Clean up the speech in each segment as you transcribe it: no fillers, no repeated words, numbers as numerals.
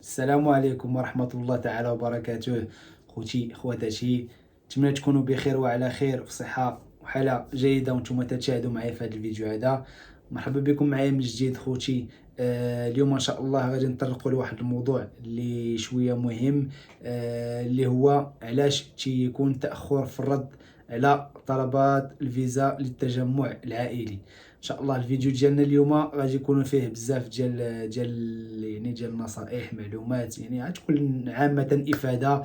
السلام عليكم ورحمة الله تعالى وبركاته. خوتي خواتاتي، نتمنى تكونوا بخير وعلى خير في صحة وحالة جيدة وانتم تشاهدوا معي في هذا الفيديو هذا. مرحبا بكم معايا من جديد خوتي. اليوم ان شاء الله غادي نطرقوا لواحد الموضوع اللي شوية مهم، اللي هو علاش تيكون تأخر في الرد على طلبات الفيزا للتجمع العائلي. ان شاء الله الفيديو ديالنا اليوم غادي يكون فيه بزاف ديال النصائح، معلومات، يعني غتكون عامة افادة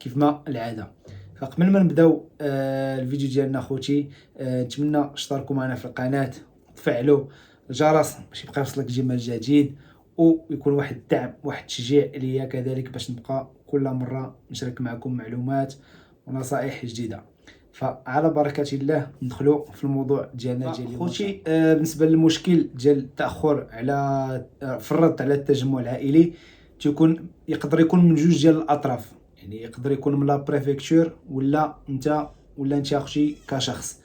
كيف ما العادة. فقبل ما نبداو الفيديو ديالنا خوتي، نتمنى تشتركوا معنا في القناة وتفعلوا الجرس باش يبقى يوصلك ديما الجديد، ويكون واحد الدعم واحد التشجيع ليا كذلك باش نبقى كل مرة نشارك معكم معلومات ونصائح جديدة. فعلى بركة الله ندخلوا في الموضوع ديالنا ديال اليوم خوتي. بالنسبه للمشكل ديال التاخر على في الرد على التجمع العائلي، يقدر يكون من جوج ديال الاطراف. يعني يقدر يكون من لا بريفكتور ولا انت اختي كشخص.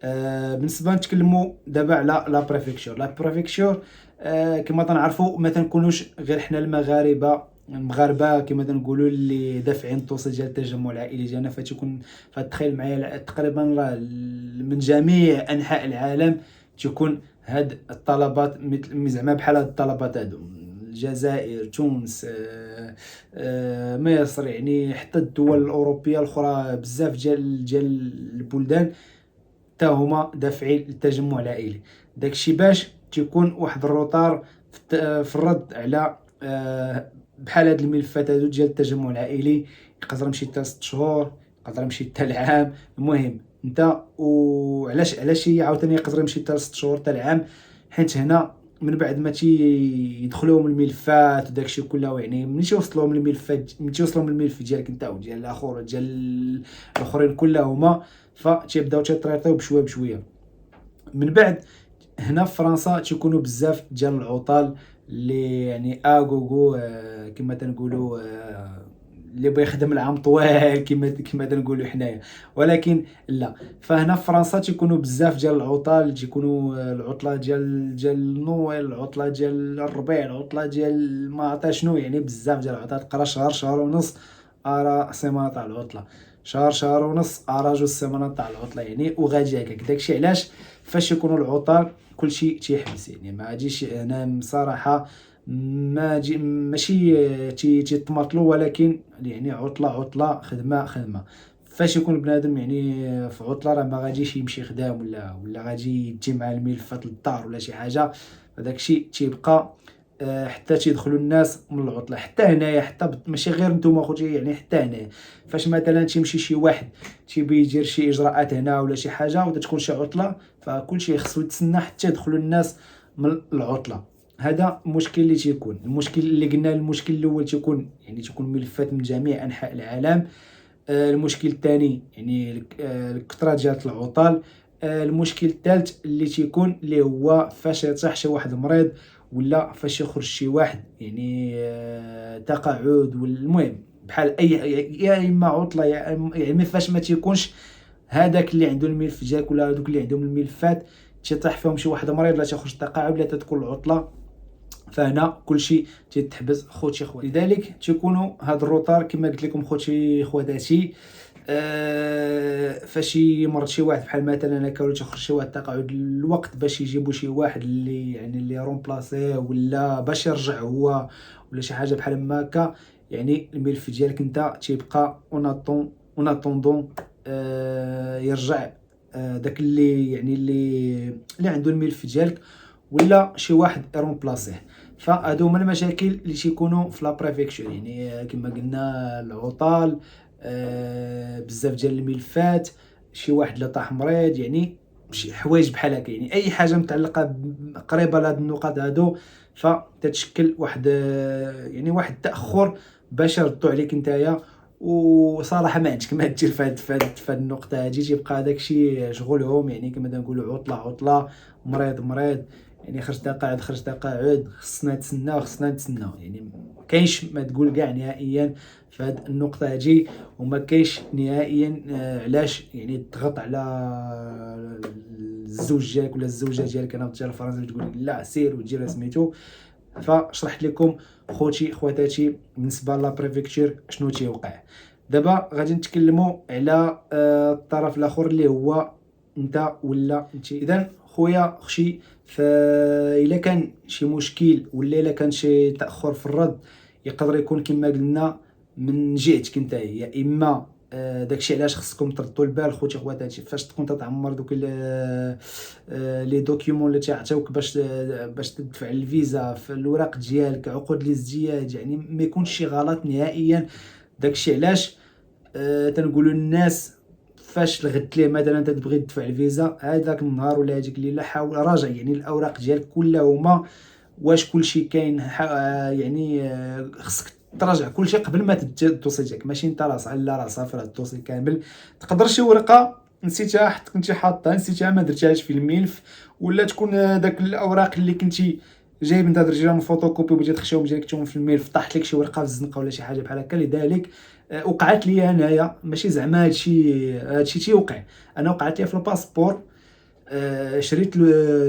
بالنسبه نتكلموا دابا على لا بريفكتور. كما تنعرفوا ما تنكونوش غير حنا المغاربه كما تنقولوا اللي دافعين الطوسه ديال التجمع العائلي ديالنا، فتخيل معايا تقريبا راه من جميع انحاء العالم تكون هاد الطلبات، مثل زعما بحال هاد الطلبات هادو، الجزائر، تونس، مصر، يعني حتى الدول الاوروبيه الاخرى، بزاف ديال البلدان حتى هما دافعين للتجمع العائلي. داكشي باش تيكون واحد الروتار في الرد على بحال هاد الملفات هادو ديال التجمع العائلي. يقدر يمشي حتى 6 شهور، يقدر يمشي حتى العام. المهم انت علاش هي عاوتاني يقدر يمشي حتى 6 شهور حتى العام، حيت هنا من بعد ما تيدخلوهم الملفات وداكشي كله، يعني ملي توصلهم الملفات، ملي توصلهم الملف ديالك انت وديال الاخر وديال الاخرين كلهما، فتيبداو تيطريطيو بشويه بشويه. من بعد هنا في فرنسا تيكونوا بزاف ديال العطال اللي يعني اغوغو، كما تنقولوا، اللي بغى يخدم العام طوال كما تنقولوا حنايا. ولكن لا، فهنا في فرنسا تيكونوا بزاف ديال العطال، تيكونوا العطله ديال نويل، العطله ديال الربيع، العطله ديال ما عرفت شنو، يعني بزاف ديال العطلات. تقرا شهر ونص ارا سيمانه تاع العطله، شهر ونص ارا جوج سيمانات تاع العطله، يعني وغادي هكاك. داكشي علاش فاش يكونوا العطال كلشي تيحبس. يعني ما غاديش انا بصراحه ما جي ماشي تيتماطلوا، ولكن يعني عطله خدمه. فاش يكون بنادم يعني في عطله راه ما غاديش يمشي خدام ولا غادي يجي مع الملفات للدار ولا شي حاجه. هذاك الشيء تيبقى حتى تيدخلوا الناس من العطله. حتى هنايا، حتى ماشي غير نتوما خوتي، يعني حتى هنايا فاش مثلا تيمشي شي واحد تيبي يدير شي اجراءات هنا ولا شي حاجه وتكون شي عطله، فكلشي خصو يتسنى حتى يدخلوا الناس من العطله. هذا المشكل اللي تيكون. المشكل اللي قلنا، المشكل الاول تيكون ملفات من جميع انحاء العالم. المشكل الثاني يعني الكثره ديال العطال. المشكل الثالث اللي تيكون اللي هو فاش يطيح شي واحد مريض، ولا فاش يخرج شي واحد يعني تقاعد. والمهم بحال اي، يا اما عطله يا يعني فاش ما تيكونش هذاك اللي عنده الملف ديالك ولا هذوك اللي عندهم الملفات تيطيح فيهم شي واحد مريض، لا تخرج تقاعد، ولا تكون العطله، فهنا كلشي تيتحبس خوتي خواتي. لذلك تيكونوا هاد الروتار كما قلت لكم خوتي خواتاتي. فاش يمرض شي واحد بحال مثلا هكا ولا تخرج شي واحد تقاعد، الوقت باش يجيبوا شي واحد اللي يعني اللي رومبلاسيه ولا باش يرجع هو ولا شي حاجه بحال ما هكا، يعني الملف ديالك انت تيبقى اون اتوندون يرجع داك اللي يعني اللي عنده الملف ديالك، ولا شي واحد يرومبلاسيه. فهادو هما المشاكل اللي تيكونوا في لا بريفكتور. يعني كما قلنا العطال، بزاف ديال الملفات، شي واحد اللي طاح مريض، يعني شي حوايج بحال هكا، يعني اي حاجه متعلقه قريبه لهاد النقاط هادو فتتشكل واحد يعني واحد التاخر باش يردوا عليك نتايا. وصراحه ما عندك ما دير في هاد النقطه هادي، تيبقى داكشي شغلهم. يعني كما نقولوا عطله مريض، يعني خرج تقاعد، خصنا نتسناو. يعني كاينش ما تقول كاع نهائيا في هاد النقطه هادي، وما كاينش نهائيا علاش يعني تضغط على الزوج ديالك ولا الزوجه ديالك. انا بالدار الفرنسيه تقول لا سير ودير سميتو. فشرحت لكم خوتي خواتاتي بالنسبه لا بريفيكتور شنو تيوقع. دابا غادي نتكلموا على الطرف الاخر اللي هو انت ولا انت. اذا خويا اختي، فإلا كان شي مشكل ولا الا كان شي تاخر في الرد، يقدر يكون كما قلنا من جهتك انت، يا اما داكشي علاش خصكم تردوا البال خوتي خواتاتي فاش تكون تتعمر دوك لي دوكيومون اللي تيعطيوك باش تدفع الفيزا، في الوراق ديالك، عقود الازدياد، يعني ما يكونش شي غلط نهائيا. داكشي علاش تنقولوا للناس فاش لغدت ليه مثلا تتبغي تدفع الفيزا هذاك النهار ولا هذيك الليله، حاول راجع يعني الاوراق ديالك كلهما، واش كلشي كاين، يعني خصك تراجع كلشي قبل ما تدي الدوسي ديالك، ماشي انت راسها لا راه صافي الدوسي كامل. تقدر شي ورقه نسيتها كنتي حاطها، نسيتها ما درتيهاش في الملف، ولا تكون داك الاوراق اللي كنتي جايب انت درتيها من فوتوكوبي وبغيتي تخشيهم ديريكتوم في الملف، طاحت لك شي ورقه في الزنقه ولا شي حاجه بحال هكا. لذلك وقعت لي انايا، ماشي زعما هادشي تيوقع، انا وقعت لي في الباسبور. شريت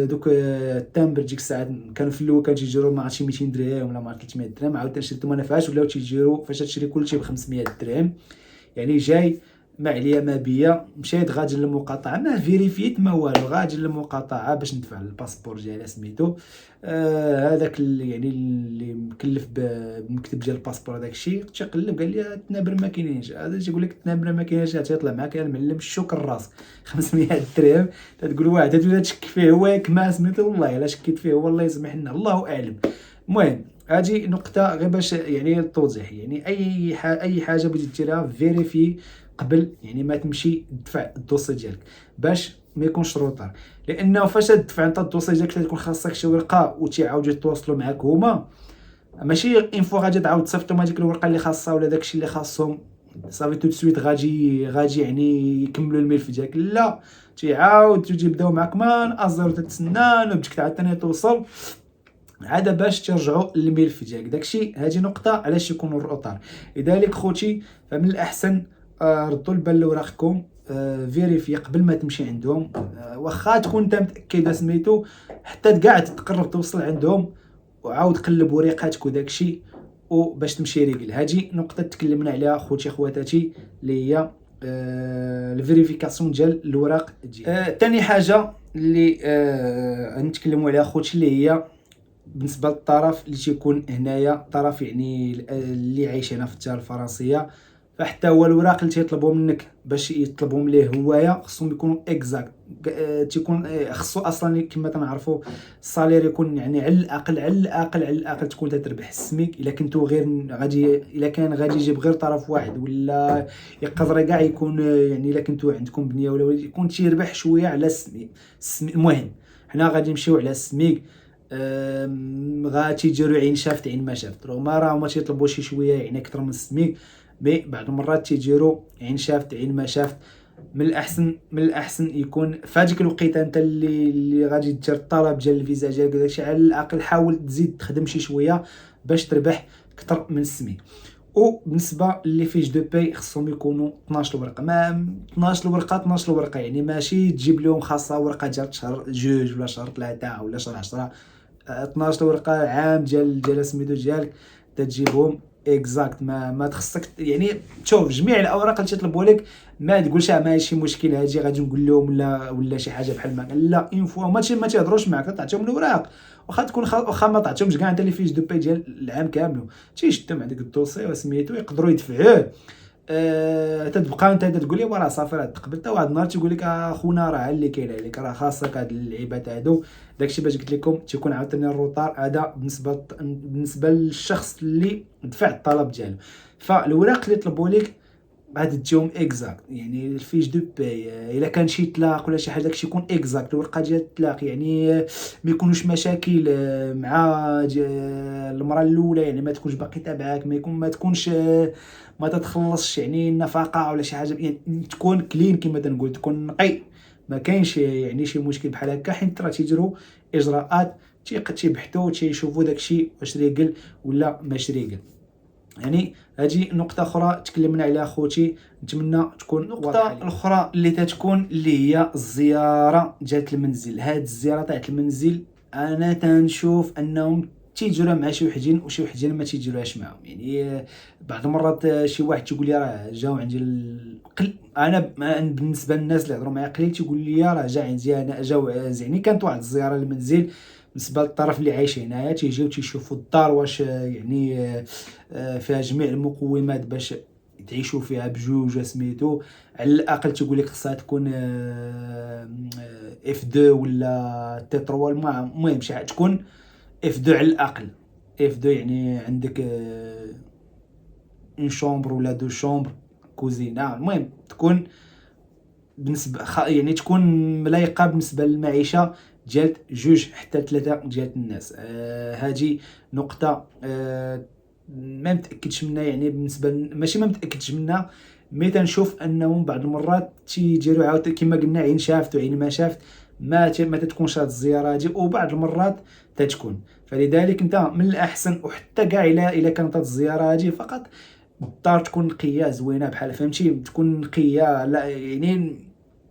دوك التامبر ديك الساعات كانوا في الاول تيجيروا ما عرفتش 200 درهم ولا ما 300 درهم، عاوتاني شريتهم انا فاش ولاو تيجيروا فاش تشري كلشي ب 500 درهم. يعني جاي ما عليا ما بيا، مشيت غادي للمقاطعه، ما فيريفيت ما والو، غادي للمقاطعه باش ندفع الباسبور ديالي سميتو. هذاك يعني اللي مكلف بمكتب ديال الباسبور هذاك الشيء تيقلب قال لي التنابر ما كاينينش. هذا تيقول لك التنابر ما كاينينش، تيطلع معاك المعلم الشكر راسك 500 درهم. تتقول واحد تبدا تشك فيه هو ياك ما سميتو، والله الا شكيت فيه هو الله يسمح لنا الله اعلم. المهم هذه نقطه غير باش يعني التوضيح، يعني اي حاجه بغيتي ديرها فيريفي قبل يعني ما تمشي تدفع الدوسي ديالك باش ما يكونش روطار. لانه فاش تدفع انت الدوسي ديالك تكون خاصك شي ورقه وتيعاودوا يتواصلوا معاك هما، ماشي ان فوا غادي تعاود تصيفطهم هذيك الورقه اللي خاصها ولا داكشي اللي خاصهم صافي تو سويت غادي يعني يكملوا الملف ديالك، لا تيعاود تيبداو معاك من ازر تتسنى نبدك عاد ثاني توصل عاد باش ترجعوا للملف ديالك. داكشي هذه نقطه علاش يكونوا الروطار. لذلك خوتي فمن الاحسن ردوا البال لوراقكم، فيريفي قبل ما تمشي عندهم، واخا تكون انت متاكد سميتو حتى كاع تقرب توصل عندهم وعاود قلب وريقاتك وداكشي وباش تمشي ريقل. هذه نقطه تكلمنا عليها خوتي خواتاتي اللي هي الفيريفيكاسيون ديال الوراق ديالك. ثاني حاجه اللي غنتكلموا عليها خوتي اللي هي بالنسبه للطرف اللي تيكون هنايا، طرف يعني اللي عايش هنا في الدار الفرنسيه، فحتى هو الوراق اللي تيطلبوا منك باش يطلبهم ليه هوايا خصهم يكونوا اكزاكت. تيكون خصو اصلا كما تنعرفوا الصالير يكون يعني على الاقل تكون تتربح السميك. الا كنتو غير غادي، الا كان غادي يجيب غير طرف واحد ولا يقدر كاع يكون يعني الا كنتو عندكم بنيه ولا يكون تيربح شويه على السميك. المهم حنا غادي نمشيو على السميك. تيجيروا عين شافت عين ما شافت، رغم راه ما تيطلبوا شي شويه يعني اكثر من السميك، مي بعض المرات تيجيروا عين شافت عين ما شافت. من الاحسن يكون فهاديك الوقيته انت اللي غادي دير الطلب ديال الفيزا ديالك داكشي، على الاقل حاول تزيد تخدم شي شويه باش تربح اكثر من السميك. وبالنسبه لي فيش دو باي خصهم يكونوا 12 ورقه، ما 12 ورقه يعني ماشي تجيب لهم خاصه ورقه ديال شهر جوج ولا شهر 3 ولا شهر 10. 12 ورقه عام ديال سميتو ديالك تجيبهم اكزاكت. ما تخصك يعني تشوف جميع الاوراق اللي تطلبوا لك، ما تقولش ماشي مشكل هادي غادي نقول لهم ولا شي حاجه بحال ما لا اون فوا ما تيهضروش معاك تعطيهم الاوراق، واخا تكون واخا ما تعطيهمش كاع انت لي فيش دو باي ديال العام كامل تيشدهم عندك الدوسي وسميتو يقدروا يدفعوه. تتبقى انت تقول لي راه صافي راه تقبلت، واحد النهار تيقول لك اخونا راه اللي كاين عليك راه خاصك هاد اللعيبات هادو. داكشي باش قلت لكم تيكون عاوتاني الروطار هذا بالنسبه للشخص اللي دفع الطلب ديالو. فالوراق اللي طلبوا لك غادي تجيهم اكزاكت، يعني الفيش دو باي الا كان شي طلاق ولا شي حاجه داكشي يكون اكزاكت، الورقه ديال الطلاق يعني ما يكونوش مشاكل مع المراه الاولى، يعني ما تكونش باقي تابعاك، ما تكونش ما تتخلصش يعني النفقه ولا شي حاجه، يعني تكون كلين كما تنقول، تكون نقي، ما كاينش يعني شي مشكل بحال هكا، حيت راه تيديروا اجراءات تيبحثوا تيشوفوا داكشي واش ريقل ولا ماشي ريقل. يعني هذه نقطة أخرى تكلمنا عليها خوتي، نتمنى تكون نقطة الأخرى اللي تتكون اللي هي الزيارة ديال المنزل. هاد الزيارة تاع المنزل أنا تنشوف أنهم تيجيو مع شي وحدين وشي وحدين ما تيجيولاش معاهم. يعني بعض المرات شي واحد تيقول لي راه جاو عندي انا بالنسبه للناس اللي هضروا معايا قليل تيقول لي راه جا عندي انا، جاو يعني كانت واحد الزياره للمنزل بالنسبه للطرف اللي عايش هنايا، تيجيو تيشوفوا الدار واش يعني فيها جميع المقومات باش تعيشوا فيها بجوج سميتو. على الاقل تيقول لك خصها تكون اف 2 ولا تي 3، المهم شي حاجه تكون اف 2 على الاقل. اف 2 يعني عندك اون شومبر ولا دو شومبر، كوزينه، المهم تكون بالنسبه يعني تكون ملايقه بالنسبه للمعيشه ديال جوج حتى ثلاثه ديال الناس. هذه نقطه ما متاكدش منها، يعني بالنسبه ماشي ما متاكدش منها، مي تنشوف انهم بعض المرات تيديروا عاود كما قلنا عين شافت وعين ما شافت، ما تتكونش هاد الزياره هادي، وبعض المرات تتكون. فلذلك انت من الاحسن، وحتى كاع الا كانت هاد الزياره هادي فقط الدار تكون نقيه زوينه بحال فهمتي، تكون نقيه، لا يعني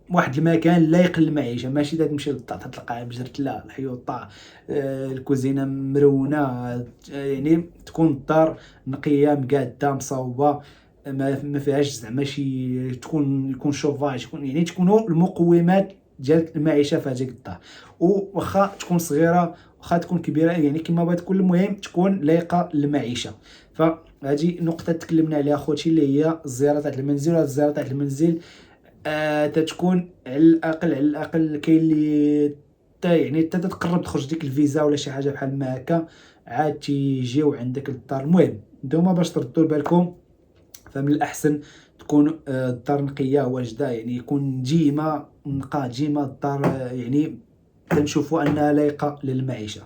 واحد المكان لايق للمعيشه، ماشي تمشي للدار تلقى بجرت لا الحيوطه الكوزينه مرونه، يعني تكون الدار نقيه مقاده مصوبه، ما فيهاش زعما شي يكون شوفاج، يعني تكونوا المقومات ديال المعيشه في هذيك الدار. وواخا تكون صغيره واخا تكون كبيره، يعني كما بغات تكون، المهم تكون لايقه للمعيشه. فهذه نقطه تكلمنا عليها خوتي اللي هي الزياره تاع المنزل. وهذه الزياره تاع المنزل تتكون على الاقل كاين اللي يعني تتقرب تخرج ديك الفيزا ولا شي حاجه بحال ما هكا، عاد تيجيو عندك للدار. المهم نتوما باش تردوا بالكم، فمن الاحسن تكون الدار نقيه واجده، يعني يكون ديما نقا ديما الدار يعني تنشوفوا انها لايقه للمعيشه.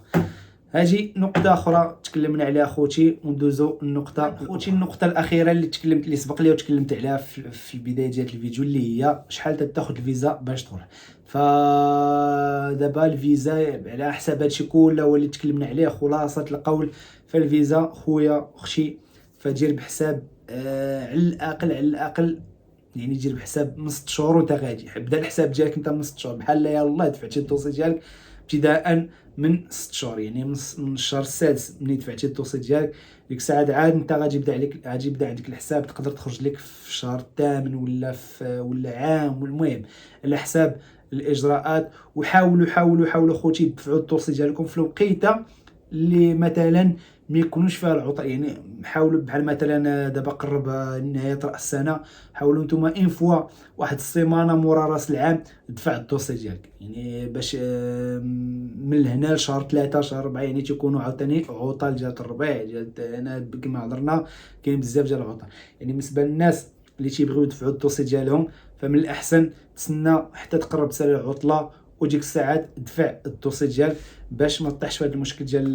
هاجي نقطة أخرى تكلمنا عليها خوتي، وندوزو النقطة الأخيرة اللي سبق لي وتكلمت عليها في البداية ديال الفيديو، اللي هي شحال تاخذ الفيزا باش تروح. فدابا الفيزا على حساب هادشي كله هو اللي تكلمنا عليه خلاصة القول، فالفيزا خويا اختي فدير بحساب على الأقل يعني دير بحساب من 6 شهور وانت غادي. بدا الحساب ديالك انت من 6 شهور، بحال يلاه دفعتي الدوسي ديالك ابتداء من 6 شهور، يعني من الشهر السادس ملي دفعتي الدوسي ديالك، ديك الساعه عاد انت غادي يبدا عندك الحساب، تقدر تخرج لك في الشهر الثامن ولا عام، والمهم على حساب الاجراءات. وحاولوا خوتي تدفعوا الدوسي ديالكم في الوقيته اللي مثلا ما يكونوش فيها العطل. يعني حاولوا بحال مثلا دابا قرب نهايه راس السنه، حاولوا نتوما ان فوا واحد السيمانه مورا راس العام دفع الدوسي ديالك، يعني باش من هنا لشهر 3 شهر 4 يعني تيكونوا عاوتاني عطل ديال الربيع ديال انا كما هضرنا كاين بزاف ديال العطل. يعني بالنسبه للناس اللي تيبغيو يدفعوا الدوسي ديالهم، فمن الاحسن تسنى حتى تقرب سنه العطله، وديك الساعات دفع الدوسي ديالك باش ما طيحش في هذا المشكل ديال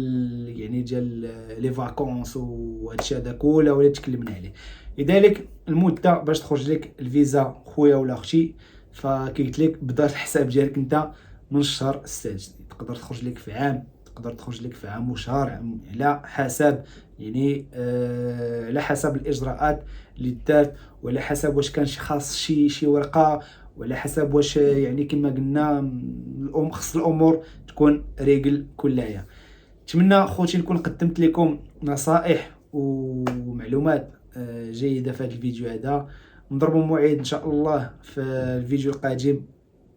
لي فاكونس وهادشي هذا كله ولا تكلمنا عليه. لذلك المده باش تخرج لك الفيزا خويا ولا اختي، فكيقلت لك بدا الحساب ديالك انت من الشهر السادس، تقدر تخرج لك في عام، تقدر تخرج لك في عام وشهر، على حسب يعني على حسب الاجراءات اللي دارت، وعلى حسب واش كان خاص شي ورقه، وعلى حسب واش يعني كما قلنا خص الامور تكون ريجل كلها. نتمنى خوتي نكون قدمت لكم نصائح ومعلومات جيده في هذا الفيديو هذا. نضربوا موعد ان شاء الله في الفيديو القادم،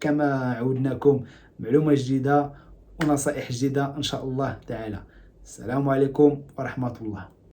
كما عودناكم معلومه جديده ونصائح جديده ان شاء الله تعالى. السلام عليكم ورحمه الله.